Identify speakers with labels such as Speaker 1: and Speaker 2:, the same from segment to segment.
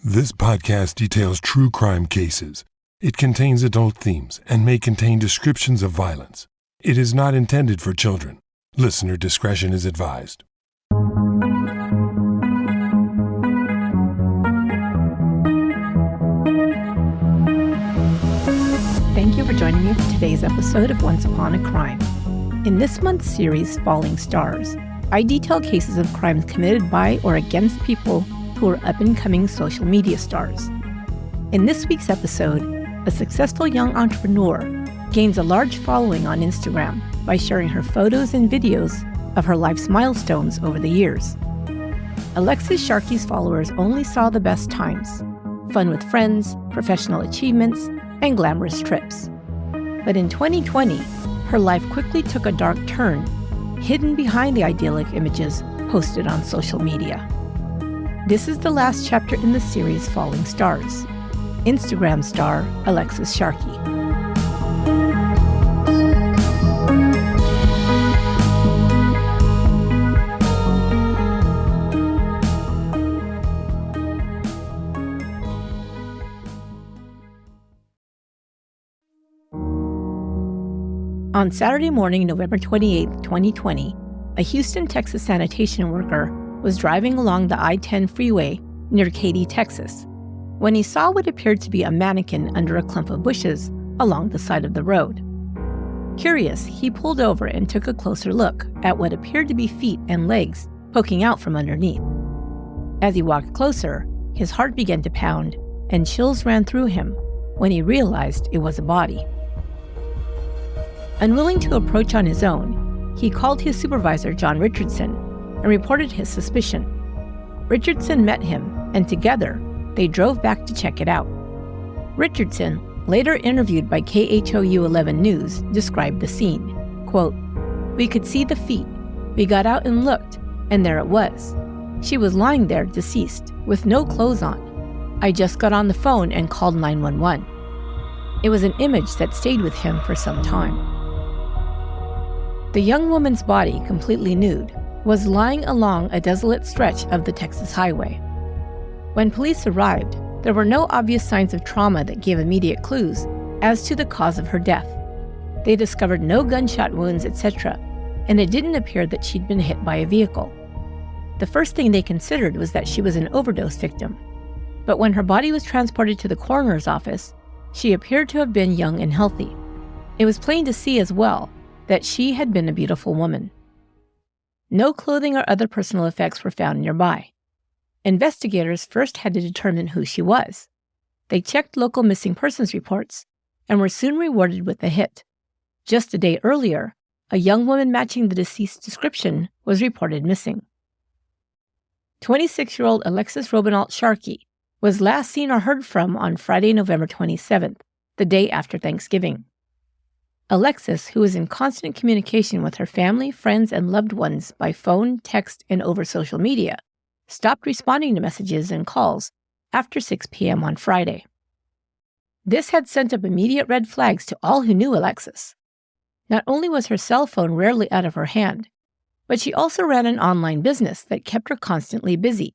Speaker 1: This podcast details true crime cases. It contains adult themes and may contain descriptions of violence. It is not intended for children. Listener discretion is advised.
Speaker 2: Thank you for joining me for today's episode of Once Upon a Crime. In this month's series, Falling Stars, I detail cases of crimes committed by or against people who are up-and-coming social media stars. In this week's episode, a successful young entrepreneur gains a large following on Instagram by sharing her photos and videos of her life's milestones over the years. Alexis Sharkey's followers only saw the best times, fun with friends, professional achievements, and glamorous trips. But in 2020, her life quickly took a dark turn, hidden behind the idyllic images posted on social media. This is the last chapter in the series Falling Stars. Instagram star Alexis Sharkey. On Saturday morning, November 28, 2020, a Houston, Texas sanitation worker was driving along the I-10 freeway near Katy, Texas, when he saw what appeared to be a mannequin under a clump of bushes along the side of the road. Curious, he pulled over and took a closer look at what appeared to be feet and legs poking out from underneath. As he walked closer, his heart began to pound and chills ran through him when he realized it was a body. Unwilling to approach on his own, he called his supervisor, John Richardson, and reported his suspicion. Richardson met him, and together, they drove back to check it out. Richardson, later interviewed by KHOU 11 News, described the scene. Quote, "We could see the feet. We got out and looked, and there it was. She was lying there, deceased, with no clothes on. I just got on the phone and called 911. It was an image that stayed with him for some time." The young woman's body, completely nude, was lying along a desolate stretch of the Texas highway. When police arrived, there were no obvious signs of trauma that gave immediate clues as to the cause of her death. They discovered no gunshot wounds, etc., and it didn't appear that she'd been hit by a vehicle. The first thing they considered was that she was an overdose victim. But when her body was transported to the coroner's office, she appeared to have been young and healthy. It was plain to see as well that she had been a beautiful woman. No clothing or other personal effects were found nearby. Investigators first had to determine who she was. They checked local missing persons reports and were soon rewarded with a hit. Just a day earlier, a young woman matching the deceased's description was reported missing. 26-year-old Alexis Robinalt Sharkey was last seen or heard from on Friday, November 27th, the day after Thanksgiving. Alexis, who was in constant communication with her family, friends, and loved ones by phone, text, and over social media, stopped responding to messages and calls after 6 p.m. on Friday. This had sent up immediate red flags to all who knew Alexis. Not only was her cell phone rarely out of her hand, but she also ran an online business that kept her constantly busy.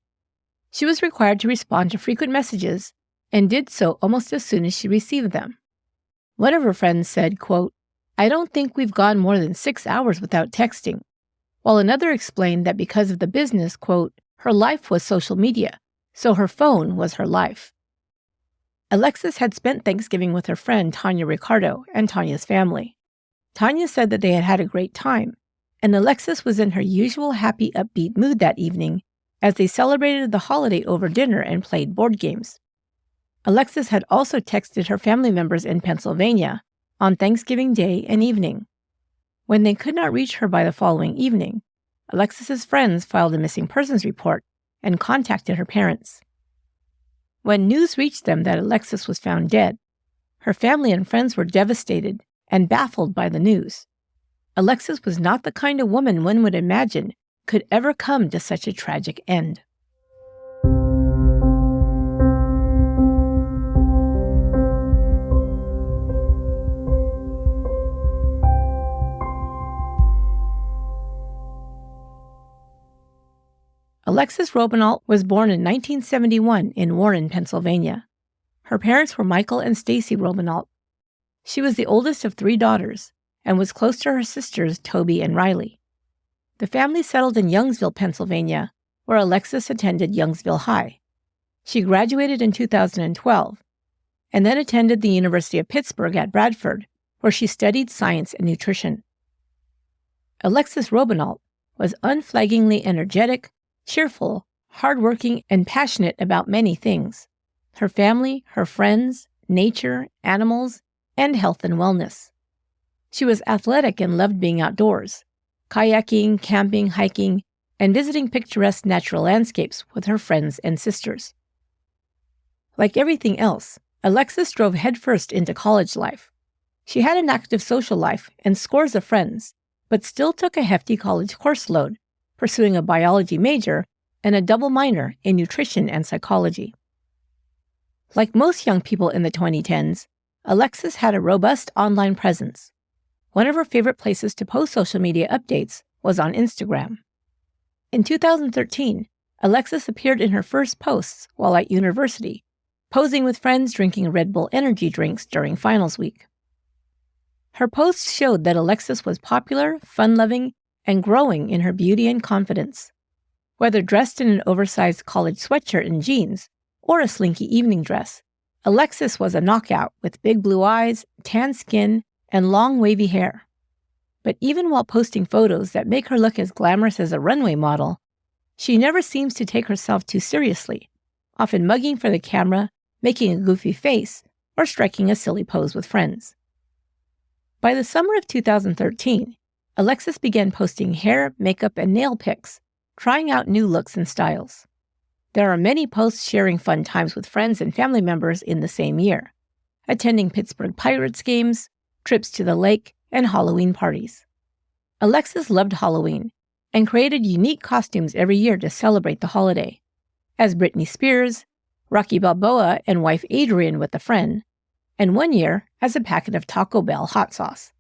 Speaker 2: She was required to respond to frequent messages and did so almost as soon as she received them. One of her friends said, quote, "I don't think we've gone more than 6 hours without texting," while another explained that because of the business, quote, her life was social media, so her phone was her life. Alexis had spent Thanksgiving with her friend Tanya Ricardo and Tanya's family. Tanya said that they had had a great time, and Alexis was in her usual happy, upbeat mood that evening as they celebrated the holiday over dinner and played board games. Alexis had also texted her family members in Pennsylvania on Thanksgiving Day and evening. When they could not reach her by the following evening, Alexis's friends filed a missing persons report and contacted her parents. When news reached them that Alexis was found dead, her family and friends were devastated and baffled by the news. Alexis was not the kind of woman one would imagine could ever come to such a tragic end. Alexis Robinault was born in 1971 in Warren, Pennsylvania. Her parents were Michael and Stacy Robinault. She was the oldest of 3 daughters and was close to her sisters Toby and Riley. The family settled in Youngsville, Pennsylvania, where Alexis attended Youngsville High. She graduated in 2012 and then attended the University of Pittsburgh at Bradford, where she studied science and nutrition. Alexis Robinault was unflaggingly energetic, cheerful, hardworking, and passionate about many things: her family, her friends, nature, animals, and health and wellness. She was athletic and loved being outdoors, kayaking, camping, hiking, and visiting picturesque natural landscapes with her friends and sisters. Like everything else, Alexis drove headfirst into college life. She had an active social life and scores of friends, but still took a hefty college course load, pursuing a biology major and a double minor in nutrition and psychology. Like most young people in the 2010s, Alexis had a robust online presence. One of her favorite places to post social media updates was on Instagram. In 2013, Alexis appeared in her first posts while at university, posing with friends drinking Red Bull energy drinks during finals week. Her posts showed that Alexis was popular, fun-loving, and growing in her beauty and confidence. Whether dressed in an oversized college sweatshirt and jeans or a slinky evening dress, Alexis was a knockout with big blue eyes, tan skin, and long wavy hair. But even while posting photos that make her look as glamorous as a runway model, she never seems to take herself too seriously, often mugging for the camera, making a goofy face, or striking a silly pose with friends. By the summer of 2013, Alexis began posting hair, makeup, and nail pics, trying out new looks and styles. There are many posts sharing fun times with friends and family members in the same year, attending Pittsburgh Pirates games, trips to the lake, and Halloween parties. Alexis loved Halloween and created unique costumes every year to celebrate the holiday, as Britney Spears, Rocky Balboa and wife Adrian with a friend, and one year as a packet of Taco Bell hot sauce.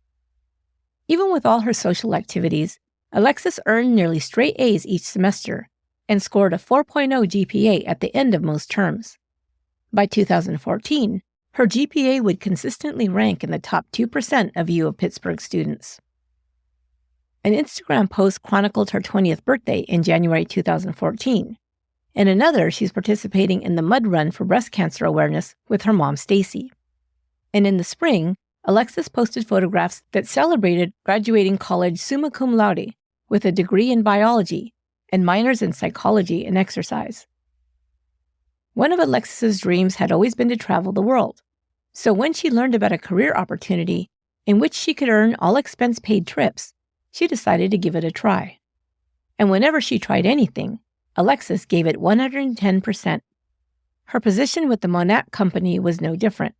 Speaker 2: Even with all her social activities, Alexis earned nearly straight A's each semester and scored a 4.0 GPA at the end of most terms. By 2014, her GPA would consistently rank in the top 2% of U of Pittsburgh students. An Instagram post chronicled her 20th birthday in January 2014. In another, she's participating in the mud run for breast cancer awareness with her mom, Stacy. And in the spring, Alexis posted photographs that celebrated graduating college summa cum laude with a degree in biology and minors in psychology and exercise. One of Alexis's dreams had always been to travel the world. So when she learned about a career opportunity in which she could earn all expense-paid trips, she decided to give it a try. And whenever she tried anything, Alexis gave it 110%. Her position with the Monat Company was no different.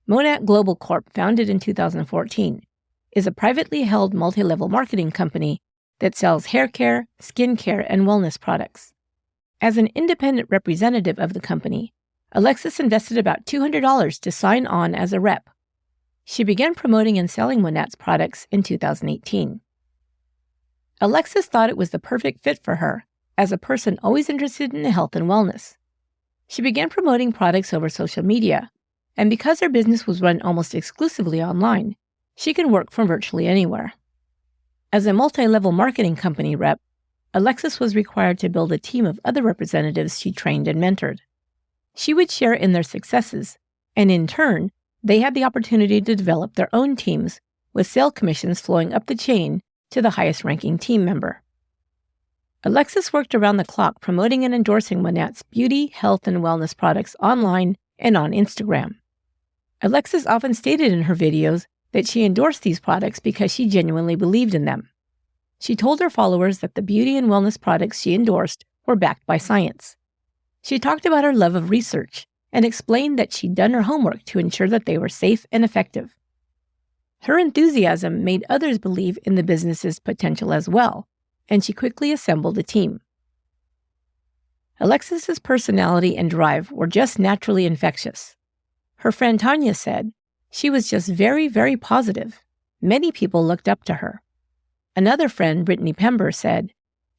Speaker 2: Monat Global Corp, founded in 2014, is a privately held multi-level marketing company that sells hair care, skin care, and wellness products. As an independent representative of the company, Alexis invested about $200 to sign on as a rep. She began promoting and selling Monat's products in 2018. Alexis thought it was the perfect fit for her, as a person always interested in health and wellness. She began promoting products over social media, and because her business was run almost exclusively online, she can work from virtually anywhere. As a multi-level marketing company rep, Alexis was required to build a team of other representatives she trained and mentored. She would share in their successes, and in turn, they had the opportunity to develop their own teams, with sale commissions flowing up the chain to the highest-ranking team member. Alexis worked around the clock promoting and endorsing Monat's beauty, health, and wellness products online and on Instagram. Alexis often stated in her videos that she endorsed these products because she genuinely believed in them. She told her followers that the beauty and wellness products she endorsed were backed by science. She talked about her love of research and explained that she'd done her homework to ensure that they were safe and effective. Her enthusiasm made others believe in the business's potential as well, and she quickly assembled a team. Alexis's personality and drive were just naturally infectious. Her friend Tanya said, "She was just very, very positive. Many people looked up to her." Another friend, Brittany Pember, said,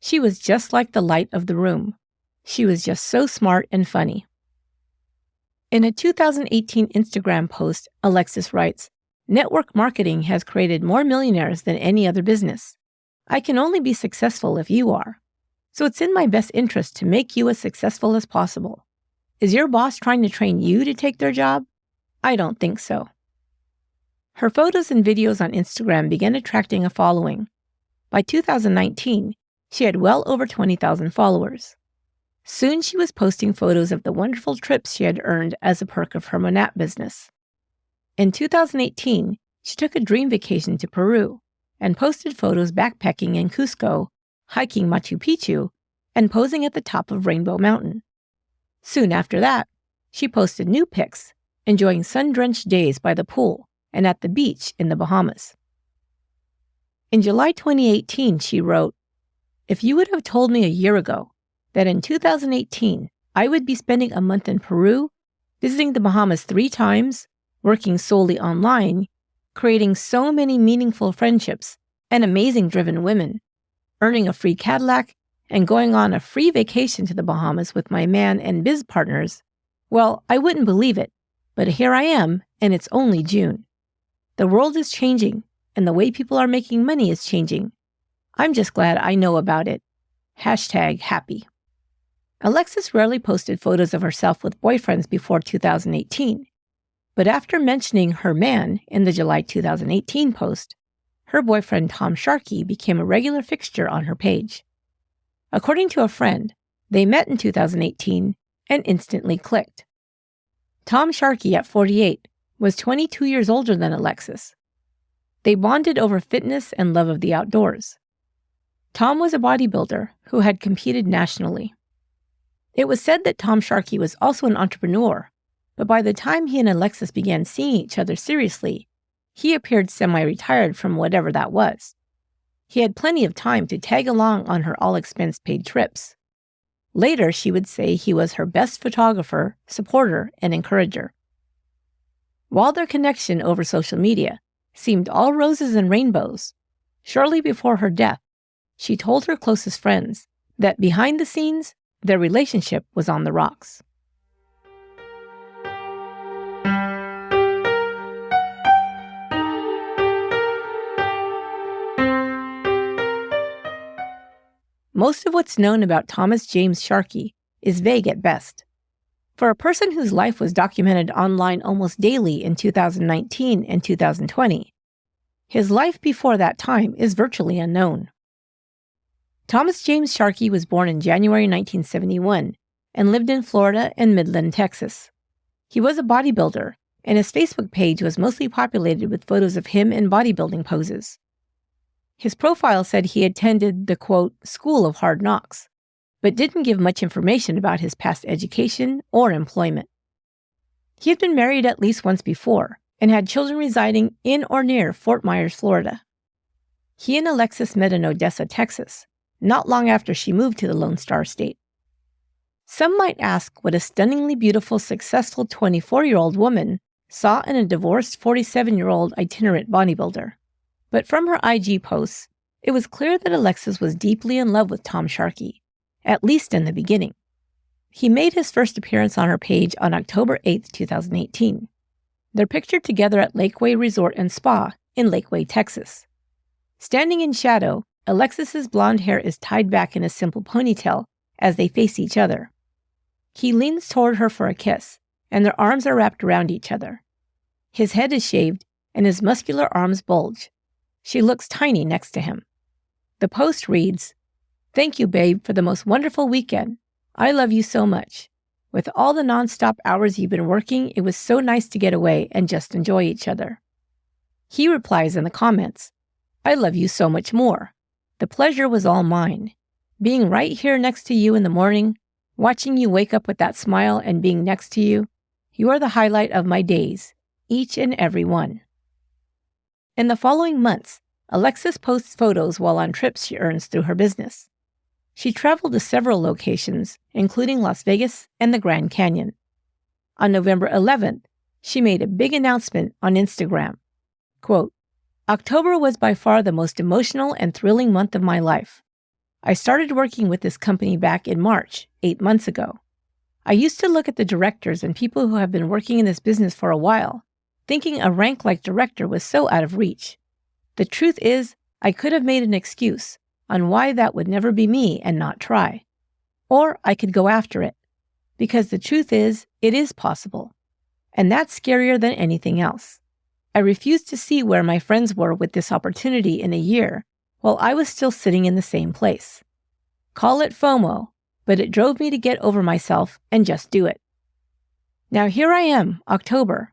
Speaker 2: She was just like the light of the room. She was just so smart and funny. In a 2018 Instagram post, Alexis writes, "Network marketing has created more millionaires than any other business. I can only be successful if you are. So it's in my best interest to make you as successful as possible. Is your boss trying to train you to take their job? I don't think so." Her photos and videos on Instagram began attracting a following. By 2019, she had well over 20,000 followers. Soon she was posting photos of the wonderful trips she had earned as a perk of her Monat business. In 2018, she took a dream vacation to Peru and posted photos backpacking in Cusco, hiking Machu Picchu, and posing at the top of Rainbow Mountain. Soon after that, she posted new pics, enjoying sun-drenched days by the pool and at the beach in the Bahamas. In July 2018, she wrote, "If you would have told me a year ago that in 2018 I would be spending a month in Peru, visiting the Bahamas 3 times, working solely online, creating so many meaningful friendships and amazing driven women, earning a free Cadillac, and going on a free vacation to the Bahamas with my man and biz partners, well, I wouldn't believe it, but here I am, and it's only June. The world is changing, and the way people are making money is changing. I'm just glad I know about it. #happy. Alexis rarely posted photos of herself with boyfriends before 2018, but after mentioning her man in the July 2018 post, her boyfriend Tom Sharkey became a regular fixture on her page. According to a friend, they met in 2018 and instantly clicked. Tom Sharkey, at 48, was 22 years older than Alexis. They bonded over fitness and love of the outdoors. Tom was a bodybuilder who had competed nationally. It was said that Tom Sharkey was also an entrepreneur, but by the time he and Alexis began seeing each other seriously, he appeared semi-retired from whatever that was. He had plenty of time to tag along on her all-expense-paid trips. Later, she would say he was her best photographer, supporter, and encourager. While their connection over social media seemed all roses and rainbows, shortly before her death, she told her closest friends that behind the scenes, their relationship was on the rocks. Most of what's known about Thomas James Sharkey is vague at best. For a person whose life was documented online almost daily in 2019 and 2020, his life before that time is virtually unknown. Thomas James Sharkey was born in January 1971 and lived in Florida and Midland, Texas. He was a bodybuilder, and his Facebook page was mostly populated with photos of him in bodybuilding poses. His profile said he attended the, quote, School of Hard Knocks, but didn't give much information about his past education or employment. He had been married at least once before and had children residing in or near Fort Myers, Florida. He and Alexis met in Odessa, Texas, not long after she moved to the Lone Star State. Some might ask what a stunningly beautiful, successful 24-year-old woman saw in a divorced 47-year-old itinerant bodybuilder. But from her IG posts, it was clear that Alexis was deeply in love with Tom Sharkey, at least in the beginning. He made his first appearance on her page on October 8, 2018. They're pictured together at Lakeway Resort and Spa in Lakeway, Texas. Standing in shadow, Alexis's blonde hair is tied back in a simple ponytail as they face each other. He leans toward her for a kiss, and their arms are wrapped around each other. His head is shaved, and his muscular arms bulge. She looks tiny next to him. The post reads, "Thank you, babe, for the most wonderful weekend. I love you so much. With all the nonstop hours you've been working, it was so nice to get away and just enjoy each other." He replies in the comments, "I love you so much more. The pleasure was all mine. Being right here next to you in the morning, watching you wake up with that smile and being next to you, you are the highlight of my days, each and every one." In the following months, Alexis posts photos while on trips she earns through her business. She traveled to several locations, including Las Vegas and the Grand Canyon. On November 11th, she made a big announcement on Instagram. Quote, "October was by far the most emotional and thrilling month of my life. I started working with this company back in March, 8 months ago. I used to look at the directors and people who have been working in this business for a while, thinking a rank like director was so out of reach. The truth is, I could have made an excuse on why that would never be me and not try. Or I could go after it. Because the truth is, it is possible. And that's scarier than anything else. I refused to see where my friends were with this opportunity in a year, while I was still sitting in the same place. Call it FOMO, but it drove me to get over myself and just do it. Now here I am, October.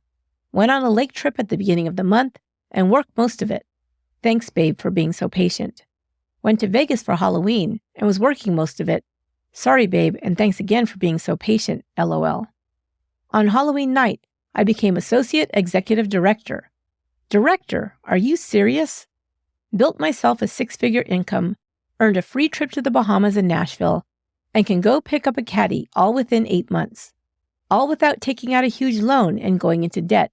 Speaker 2: Went on a lake trip at the beginning of the month and worked most of it. Thanks, babe, for being so patient. Went to Vegas for Halloween and was working most of it. Sorry, babe, and thanks again for being so patient, LOL. On Halloween night, I became Associate Executive Director. Director, are you serious? Built myself a 6-figure income, earned a free trip to the Bahamas and Nashville, and can go pick up a caddy all within 8 months. All without taking out a huge loan and going into debt.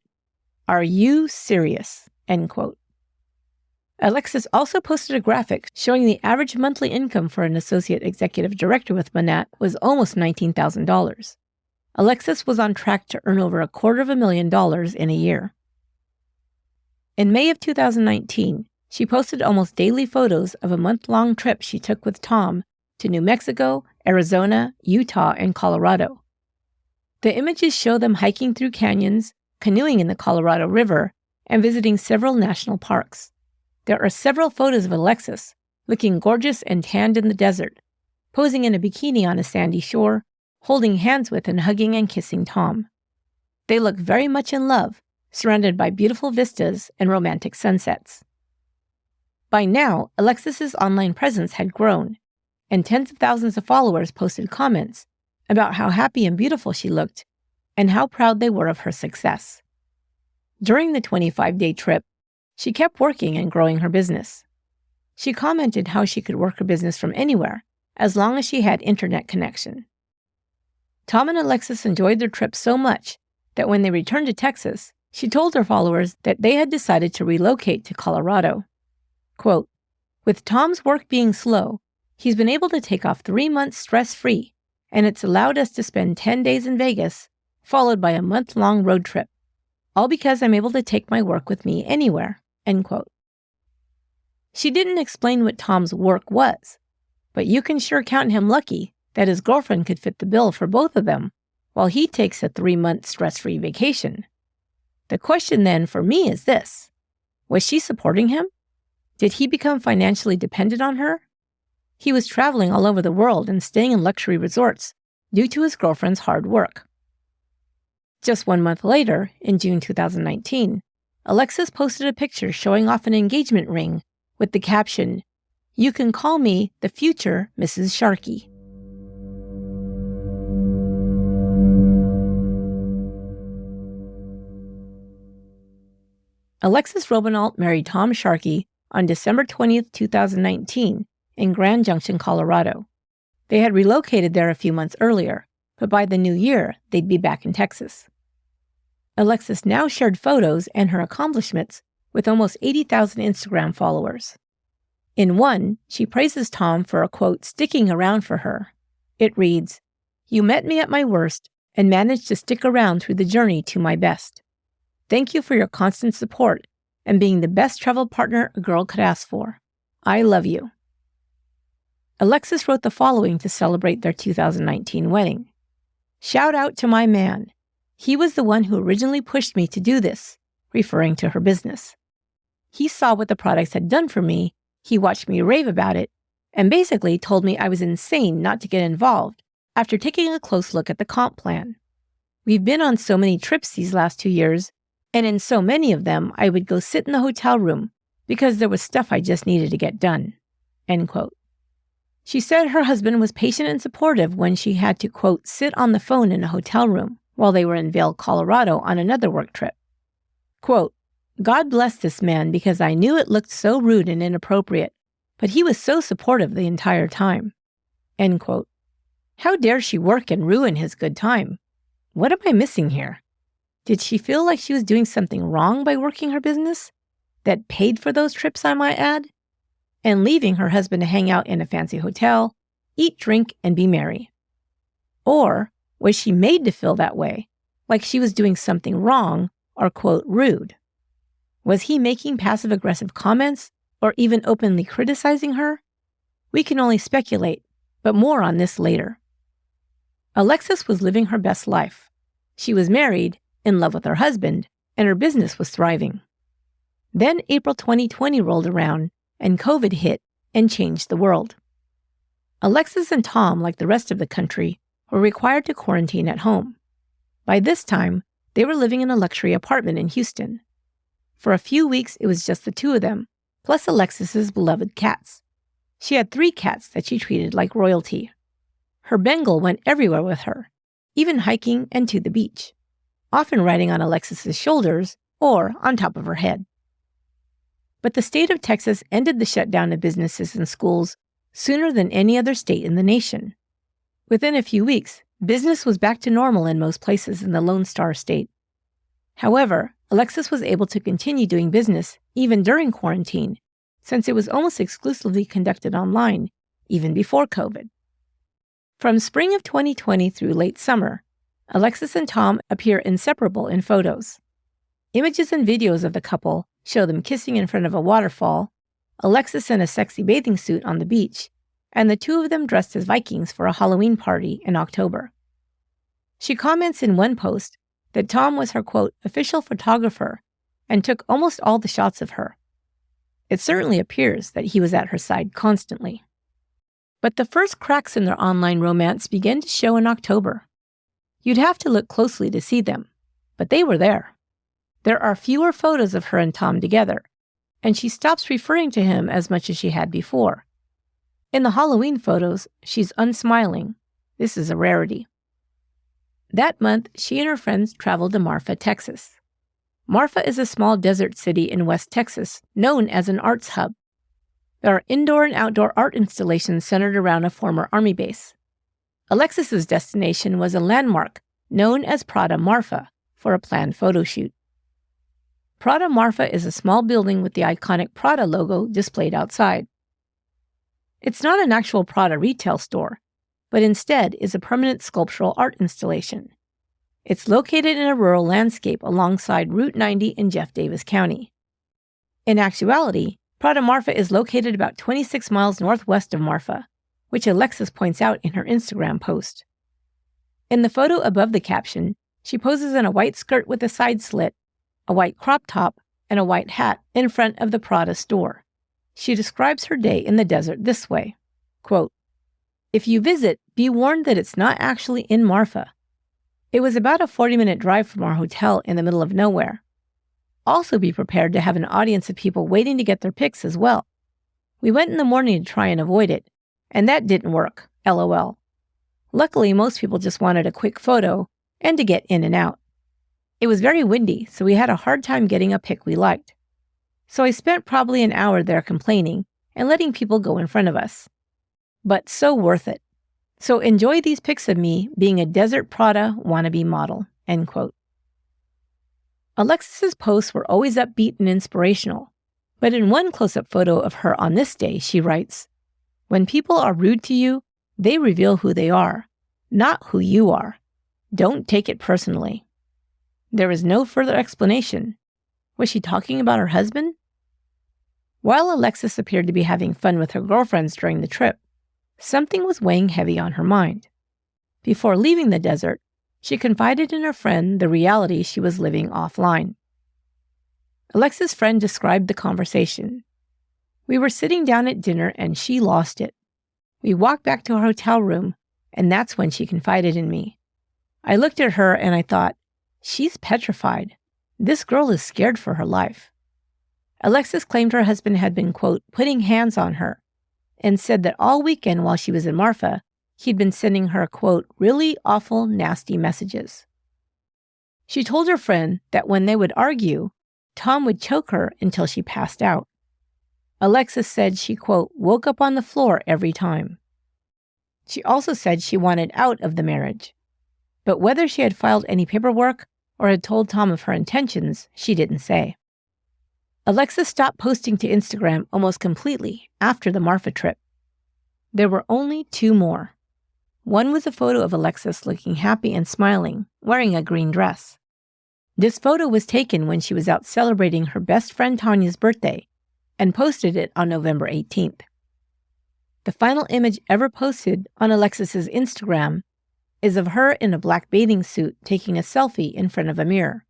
Speaker 2: Are you serious? End quote. Alexis also posted a graphic showing the average monthly income for an associate executive director with Manat was almost $19,000. Alexis was on track to earn over $250,000 in a year. In May of 2019, she posted almost daily photos of a month-long trip she took with Tom to New Mexico, Arizona, Utah, and Colorado. The images show them hiking through canyons, canoeing in the Colorado River, and visiting several national parks. There are several photos of Alexis, looking gorgeous and tanned in the desert, posing in a bikini on a sandy shore, holding hands with and hugging and kissing Tom. They look very much in love, surrounded by beautiful vistas and romantic sunsets. By now, Alexis's online presence had grown, and tens of thousands of followers posted comments about how happy and beautiful she looked and how proud they were of her success. During the 25-day trip, she kept working and growing her business. She commented how she could work her business from anywhere, as long as she had internet connection. Tom and Alexis enjoyed their trip so much that when they returned to Texas, she told her followers that they had decided to relocate to Colorado. Quote, "With Tom's work being slow, he's been able to take off 3 months stress-free, and it's allowed us to spend 10 days in Vegas, followed by a month-long road trip. All because I'm able to take my work with me anywhere." End quote. She didn't explain what Tom's work was, but you can sure count him lucky that his girlfriend could fit the bill for both of them while he takes a 3-month stress-free vacation. The question then for me is this: was she supporting him? Did he become financially dependent on her? He was traveling all over the world and staying in luxury resorts due to his girlfriend's hard work. Just 1 month later, in June 2019, Alexis posted a picture showing off an engagement ring with the caption, "You can call me the future Mrs. Sharkey." Alexis Robinault married Tom Sharkey on December 20th, 2019, in Grand Junction, Colorado. They had relocated there a few months earlier, but by the new year, they'd be back in Texas. Alexis now shared photos and her accomplishments with almost 80,000 Instagram followers. In one, she praises Tom for a quote, "sticking around for her." It reads, "You met me at my worst and managed to stick around through the journey to my best. Thank you for your constant support and being the best travel partner a girl could ask for. I love you." Alexis wrote the following to celebrate their 2019 wedding. "Shout out to my man. He was the one who originally pushed me to do this," referring to her business. "He saw what the products had done for me, he watched me rave about it, and basically told me I was insane not to get involved after taking a close look at the comp plan. We've been on so many trips these last 2 years, and in so many of them, I would go sit in the hotel room because there was stuff I just needed to get done." End quote. She said her husband was patient and supportive when she had to, quote, "sit on the phone in a hotel room" while they were in Vail, Colorado on another work trip. Quote, "God bless this man because I knew it looked so rude and inappropriate, but he was so supportive the entire time." End quote. How dare she work and ruin his good time? What am I missing here? Did she feel like she was doing something wrong by working her business? That paid for those trips, I might add? and leaving her husband to hang out in a fancy hotel, eat, drink, and be merry? Or was she made to feel that way, like she was doing something wrong or, quote, rude? Was he making passive-aggressive comments or even openly criticizing her? We can only speculate, but more on this later. Alexis was living her best life. She was married, in love with her husband, and her business was thriving. Then April 2020 rolled around, and COVID hit and changed the world. Alexis and Tom, like the rest of the country, were required to quarantine at home. By this time, they were living in a luxury apartment in Houston. For a few weeks, it was just the two of them, plus Alexis's beloved cats. She had 3 cats that she treated like royalty. Her Bengal went everywhere with her, even hiking and to the beach, often riding on Alexis's shoulders or on top of her head. But the state of Texas ended the shutdown of businesses and schools sooner than any other state in the nation. Within a few weeks, business was back to normal in most places in the Lone Star State. However, Alexis was able to continue doing business even during quarantine, since it was almost exclusively conducted online, even before COVID. From spring of 2020 through late summer, Alexis and Tom appear inseparable in photos. Images and videos of the couple show them kissing in front of a waterfall, Alexis in a sexy bathing suit on the beach, and the two of them dressed as Vikings for a Halloween party in October. She comments in one post that Tom was her, quote, official photographer and took almost all the shots of her. It certainly appears that he was at her side constantly. But the first cracks in their online romance began to show in October. You'd have to look closely to see them, but they were there. There are fewer photos of her and Tom together, and she stops referring to him as much as she had before. In the Halloween photos, she's unsmiling. This is a rarity. That month, she and her friends traveled to Marfa, Texas. Marfa is a small desert city in West Texas, known as an arts hub. There are indoor and outdoor art installations centered around a former army base. Alexis's destination was a landmark known as Prada Marfa for a planned photo shoot. Prada Marfa is a small building with the iconic Prada logo displayed outside. It's not an actual Prada retail store, but instead is a permanent sculptural art installation. It's located in a rural landscape alongside Route 90 in Jeff Davis County. In actuality, Prada Marfa is located about 26 miles northwest of Marfa, which Alexis points out in her Instagram post. In the photo above the caption, she poses in a white skirt with a side slit, a white crop top, and a white hat in front of the Prada store. She describes her day in the desert this way, quote, "If you visit, be warned that it's not actually in Marfa. It was about a 40-minute drive from our hotel in the middle of nowhere. Also be prepared to have an audience of people waiting to get their pics as well. We went in the morning to try and avoid it, and that didn't work, LOL. Luckily, most people just wanted a quick photo and to get in and out. It was very windy, so we had a hard time getting a pic we liked. So I spent probably an hour there complaining and letting people go in front of us. But so worth it. So enjoy these pics of me being a desert Prada wannabe model," end quote. Alexis's posts were always upbeat and inspirational, but in one close-up photo of her on this day, she writes, "When people are rude to you, they reveal who they are, not who you are. Don't take it personally." There is no further explanation. Was she talking about her husband? While Alexis appeared to be having fun with her girlfriends during the trip, something was weighing heavy on her mind. Before leaving the desert, she confided in her friend the reality she was living offline. Alexis' friend described the conversation. "We were sitting down at dinner and she lost it. We walked back to our hotel room, and that's when she confided in me. I looked at her and I thought, she's petrified. This girl is scared for her life." Alexis claimed her husband had been, quote, putting hands on her, and said that all weekend while she was in Marfa, he'd been sending her, quote, really awful, nasty messages. She told her friend that when they would argue, Tom would choke her until she passed out. Alexis said she, quote, woke up on the floor every time. She also said she wanted out of the marriage. But whether she had filed any paperwork or had told Tom of her intentions, she didn't say. Alexis stopped posting to Instagram almost completely after the Marfa trip. There were only 2 more. One was a photo of Alexis looking happy and smiling, wearing a green dress. This photo was taken when she was out celebrating her best friend Tanya's birthday and posted it on November 18th. The final image ever posted on Alexis's Instagram is of her in a black bathing suit taking a selfie in front of a mirror.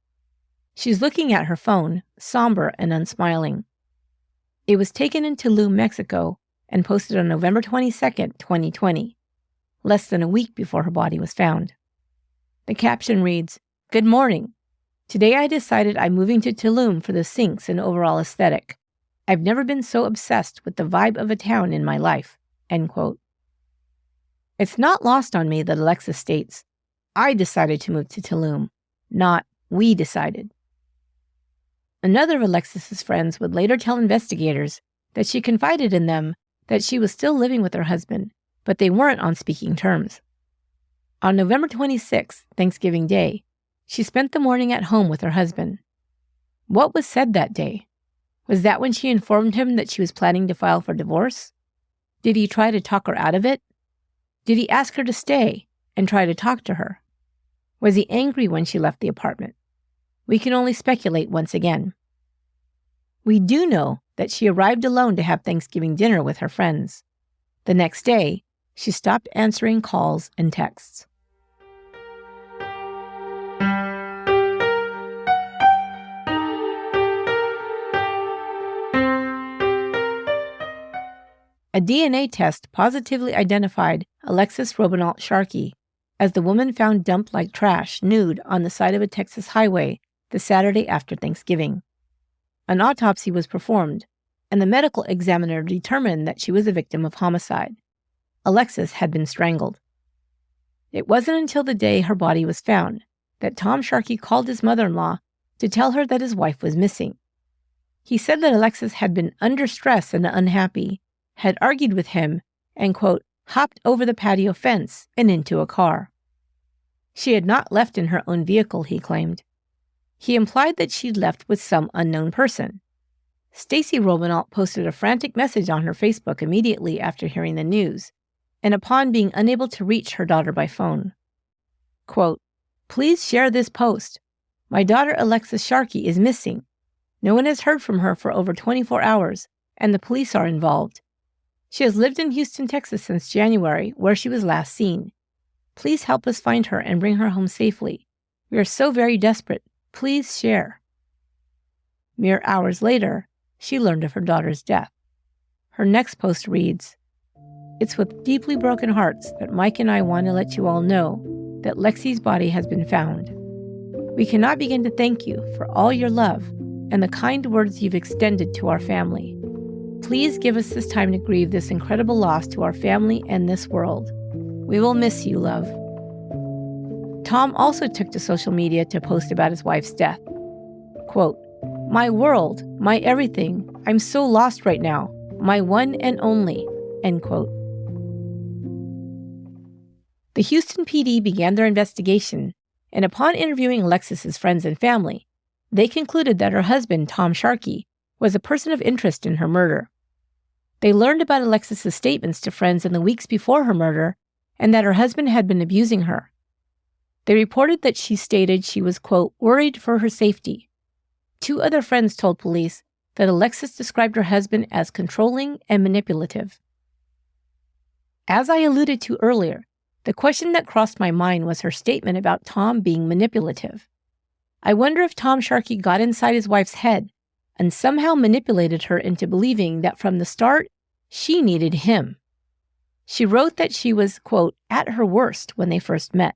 Speaker 2: She's looking at her phone, somber and unsmiling. It was taken in Tulum, Mexico, and posted on November 22nd, 2020, less than a week before her body was found. The caption reads, "Good morning. Today I decided I'm moving to Tulum for the sinks and overall aesthetic. I've never been so obsessed with the vibe of a town in my life." End quote. It's not lost on me that Alexis states, "I decided to move to Tulum," not "we decided." Another of Alexis's friends would later tell investigators that she confided in them that she was still living with her husband, but they weren't on speaking terms. On November 26th, Thanksgiving Day, she spent the morning at home with her husband. What was said that day? Was that when she informed him that she was planning to file for divorce? Did he try to talk her out of it? Did he ask her to stay and try to talk to her? Was he angry when she left the apartment? We can only speculate once again. We do know that she arrived alone to have Thanksgiving dinner with her friends. The next day, she stopped answering calls and texts. A DNA test positively identified Alexis Robinault Sharkey as the woman found dumped like trash, nude, on the side of a Texas highway the Saturday after Thanksgiving. An autopsy was performed, and the medical examiner determined that she was a victim of homicide. Alexis had been strangled. It wasn't until the day her body was found that Tom Sharkey called his mother-in-law to tell her that his wife was missing. He said that Alexis had been under stress and unhappy, had argued with him, and, quote, hopped over the patio fence and into a car. She had not left in her own vehicle, he claimed. He implied that she'd left with some unknown person. Stacy Robinault posted a frantic message on her Facebook immediately after hearing the news, and upon being unable to reach her daughter by phone. Quote, "Please share this post. My daughter Alexis Sharkey is missing. No one has heard from her for over 24 hours, and the police are involved. She has lived in Houston, Texas since January, where she was last seen. Please help us find her and bring her home safely. We are so very desperate. Please share." Mere hours later, she learned of her daughter's death. Her next post reads, "It's with deeply broken hearts that Mike and I want to let you all know that Lexi's body has been found. We cannot begin to thank you for all your love and the kind words you've extended to our family. Please give us this time to grieve this incredible loss to our family and this world. We will miss you, love." Tom also took to social media to post about his wife's death. Quote, "My world, my everything, I'm so lost right now, my one and only," end quote. The Houston PD began their investigation, and upon interviewing Alexis's friends and family, they concluded that her husband, Tom Sharkey, was a person of interest in her murder. They learned about Alexis's statements to friends in the weeks before her murder and that her husband had been abusing her. They reported that she stated she was, quote, worried for her safety. 2 other friends told police that Alexis described her husband as controlling and manipulative. As I alluded to earlier, the question that crossed my mind was her statement about Tom being manipulative. I wonder if Tom Sharkey got inside his wife's head and somehow manipulated her into believing that from the start, she needed him. She wrote that she was, quote, at her worst when they first met.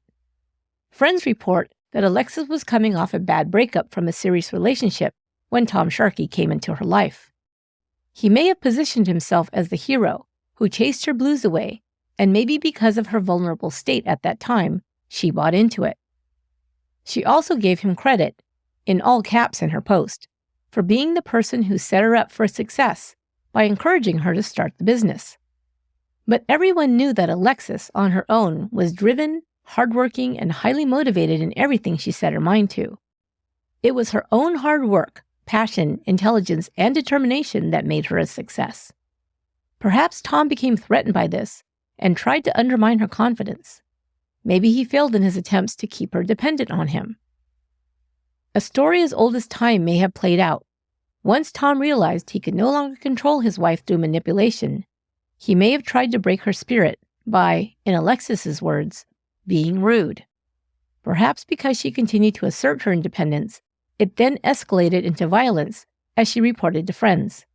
Speaker 2: Friends report that Alexis was coming off a bad breakup from a serious relationship when Tom Sharkey came into her life. He may have positioned himself as the hero who chased her blues away, and maybe because of her vulnerable state at that time, she bought into it. She also gave him credit, in all caps in her post, for being the person who set her up for success by encouraging her to start the business. But everyone knew that Alexis, on her own, was driven, hardworking, and highly motivated in everything she set her mind to. It was her own hard work, passion, intelligence, and determination that made her a success. Perhaps Tom became threatened by this and tried to undermine her confidence. Maybe he failed in his attempts to keep her dependent on him. A story as old as time may have played out. Once Tom realized he could no longer control his wife through manipulation, he may have tried to break her spirit by, in Alexis's words, being rude. Perhaps because she continued to assert her independence, it then escalated into violence, as she reported to friends.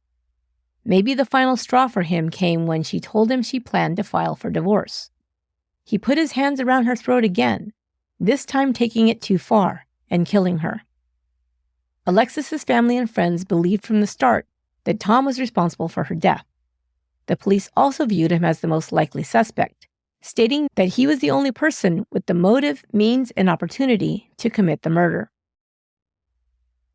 Speaker 2: Maybe the final straw for him came when she told him she planned to file for divorce. He put his hands around her throat again, this time taking it too far and killing her. Alexis's family and friends believed from the start that Tom was responsible for her death. The police also viewed him as the most likely suspect, stating that he was the only person with the motive, means, and opportunity to commit the murder.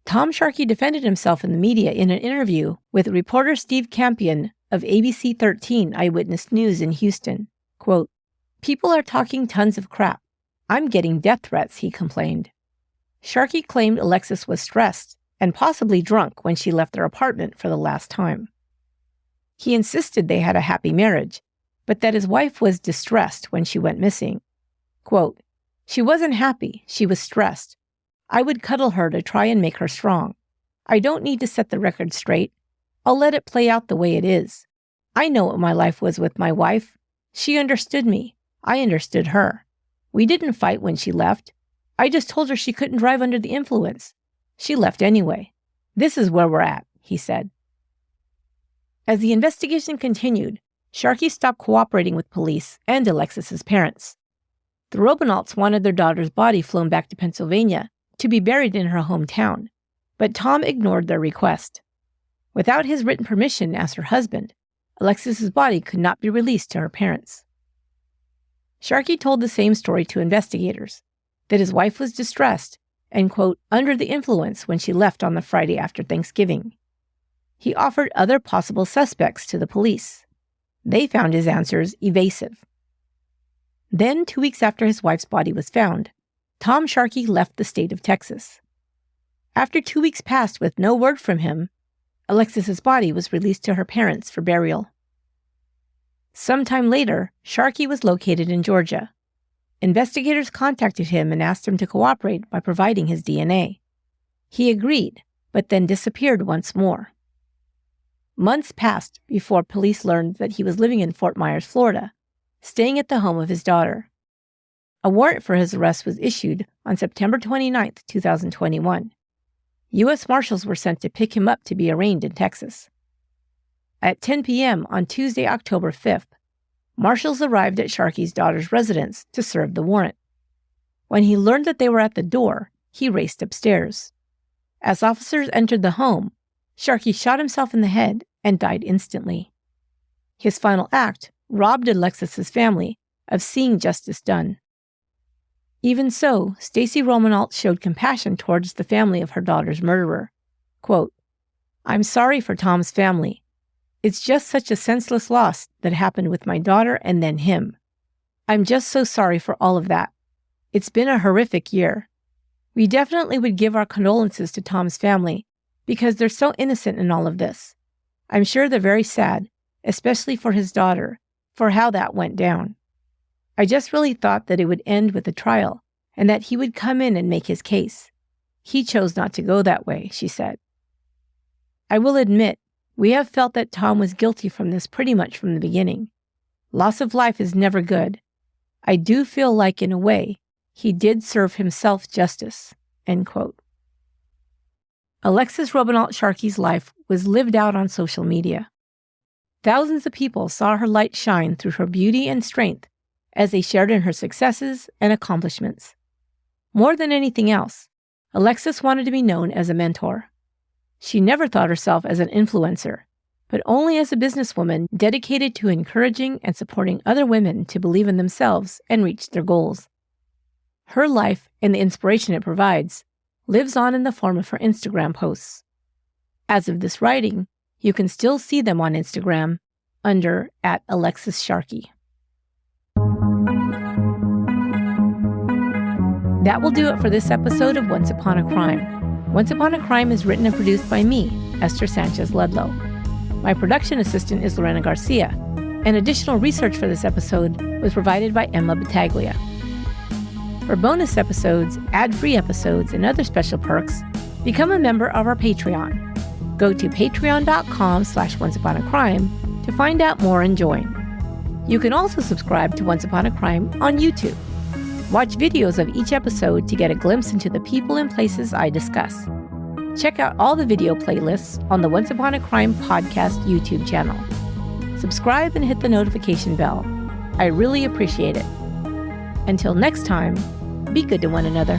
Speaker 2: Tom Sharkey defended himself in the media in an interview with reporter Steve Campion of ABC 13 Eyewitness News in Houston. Quote, "People are talking tons of crap. I'm getting death threats," he complained. Sharkey claimed Alexis was stressed and possibly drunk when she left their apartment for the last time. He insisted they had a happy marriage, but that his wife was distressed when she went missing. Quote, "She wasn't happy, she was stressed. I would cuddle her to try and make her strong. I don't need to set the record straight. I'll let it play out the way it is. I know what my life was with my wife. She understood me. I understood her. We didn't fight when she left. I just told her she couldn't drive under the influence. She left anyway. This is where we're at," he said. As the investigation continued, Sharkey stopped cooperating with police and Alexis's parents. The Robanalts wanted their daughter's body flown back to Pennsylvania to be buried in her hometown, but Tom ignored their request. Without his written permission as her husband, Alexis's body could not be released to her parents. Sharkey told the same story to investigators, that his wife was distressed and, quote, under the influence when she left on the Friday after Thanksgiving. He offered other possible suspects to the police. They found his answers evasive. Then, 2 weeks after his wife's body was found, Tom Sharkey left the state of Texas. After 2 weeks passed with no word from him, Alexis's body was released to her parents for burial. Sometime later, Sharkey was located in Georgia. Investigators contacted him and asked him to cooperate by providing his DNA. He agreed, but then disappeared once more. Months passed before police learned that he was living in Fort Myers, Florida, staying at the home of his daughter. A warrant for his arrest was issued on September 29, 2021. U.S. Marshals were sent to pick him up to be arraigned in Texas. At 10 p.m. on Tuesday, October 5th, Marshals arrived at Sharkey's daughter's residence to serve the warrant. When he learned that they were at the door, he raced upstairs. As officers entered the home, Sharkey shot himself in the head and died instantly. His final act robbed Alexis's family of seeing justice done. Even so, Stacy Romanalt showed compassion towards the family of her daughter's murderer. Quote, "I'm sorry for Tom's family. It's just such a senseless loss that happened with my daughter and then him. I'm just so sorry for all of that. It's been a horrific year. We definitely would give our condolences to Tom's family because they're so innocent in all of this. I'm sure they're very sad, especially for his daughter, for how that went down. I just really thought that it would end with a trial and that he would come in and make his case. He chose not to go that way," she said. "I will admit, we have felt that Tom was guilty from this pretty much from the beginning. Loss of life is never good. I do feel like, in a way, he did serve himself justice." End quote. Alexis Robanalt Sharkey's life was lived out on social media. Thousands of people saw her light shine through her beauty and strength as they shared in her successes and accomplishments. More than anything else, Alexis wanted to be known as a mentor. She never thought herself as an influencer, but only as a businesswoman dedicated to encouraging and supporting other women to believe in themselves and reach their goals. Her life and the inspiration it provides lives on in the form of her Instagram posts. As of this writing, you can still see them on Instagram under @AlexisSharkey. That will do it for this episode of Once Upon a Crime. Once Upon a Crime is written and produced by me, Esther Sanchez-Ludlow. My production assistant is Lorena Garcia, and additional research for this episode was provided by Emma Battaglia. For bonus episodes, ad-free episodes, and other special perks, become a member of our Patreon. Go to patreon.com/onceuponacrime to find out more and join. You can also subscribe to Once Upon a Crime on YouTube. Watch videos of each episode to get a glimpse into the people and places I discuss. Check out all the video playlists on the Once Upon a Crime podcast YouTube channel. Subscribe and hit the notification bell. I really appreciate it. Until next time, be good to one another.